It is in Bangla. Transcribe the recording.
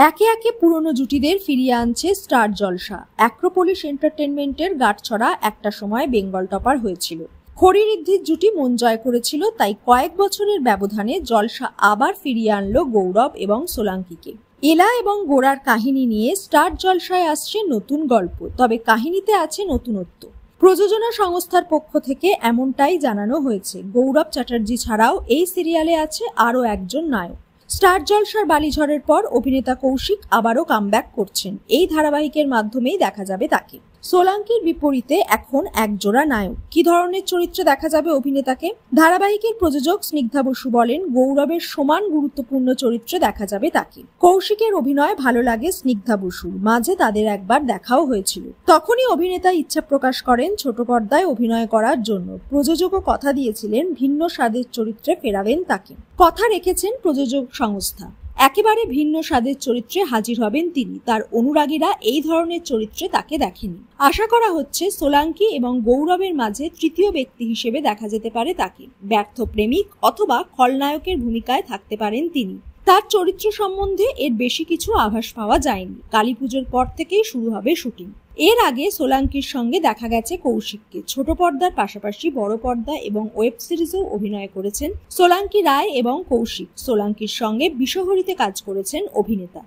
একে একে পুরনো জুটিদের ফিরিয়ে আনছে স্টার জলসা। অ্যাক্রোপলিস এন্টারটেনমেন্টের গাঁটছড়া একটা সময় বেঙ্গল টপার হয়েছিল। হরিঋদ্ধির জুটি মন জয় করেছিল, তাই কয়েক বছরের ব্যবধানে জলসা আবার ফিরিয়ে আনলো গৌরব এবং সোলাঙ্কিকে। এলা এবং গোড়ার কাহিনী নিয়ে স্টার জলসায় আসছে নতুন গল্প, তবে কাহিনীতে আছে নতুনত্ব। প্রযোজনা সংস্থার পক্ষ থেকে এমনটাই জানানো হয়েছে। গৌরব চ্যাটার্জি ছাড়াও এই সিরিয়ালে আছে আরও একজন নায়ক। স্টার জলসার বালিঝড়ের পর অভিনেতা কৌশিক আবারও কামব্যাক করছেন। এই ধারাবাহিকের মাধ্যমেই দেখা যাবে তাকে। সোলাঙ্কির বিপরীতে এখন একজোড়া নায়ক। কি ধরনের চরিত্রে দেখা যাবে অভিনেতাকে? ধারাবাহিকের প্রযোজক স্নিগ্ধা বসু বলেন, গৌরবের সমান গুরুত্বপূর্ণ চরিত্রে দেখা যাবে তাকে। কৌশিকের অভিনয় ভালো লাগে স্নিগ্ধা বসুর, মাঝে তাদের একবার দেখাও হয়েছিল। তখনই অভিনেতা ইচ্ছা প্রকাশ করেন ছোট পর্দায় অভিনয় করার জন্য। প্রযোজকও কথা দিয়েছিলেন ভিন্ন স্বাদের চরিত্রে ফেরাবেন তাকে। কথা রেখেছেন প্রযোজক সংস্থা। একেবারে ভিন্ন স্বাদের চরিত্রে হাজির হবেন তিনি। তার অনুরাগীরা এই ধরনের চরিত্রে তাকে দেখেনি। আশা করা হচ্ছে সোলাঙ্কি এবং গৌরবের মাঝে তৃতীয় ব্যক্তি হিসেবে দেখা যেতে পারে তাকে। ব্যর্থ প্রেমিক অথবা খলনায়কের ভূমিকায় থাকতে পারেন তিনি। তার চরিত্র সম্বন্ধে এর বেশি কিছু আভাস পাওয়া যায়নি। কালীপুজোর পর থেকেই শুরু হবে শুটিং। এর আগে সোলাঙ্কির সঙ্গে দেখা গেছে কৌশিককে। ছোট পর্দার পাশাপাশি বড় পর্দা এবং ওয়েব সিরিজেও অভিনয় করেছেন সোলাঙ্কি রায় এবং কৌশিক। সোলাঙ্কির সঙ্গে বিষহরিতে কাজ করেছেন অভিনেতা।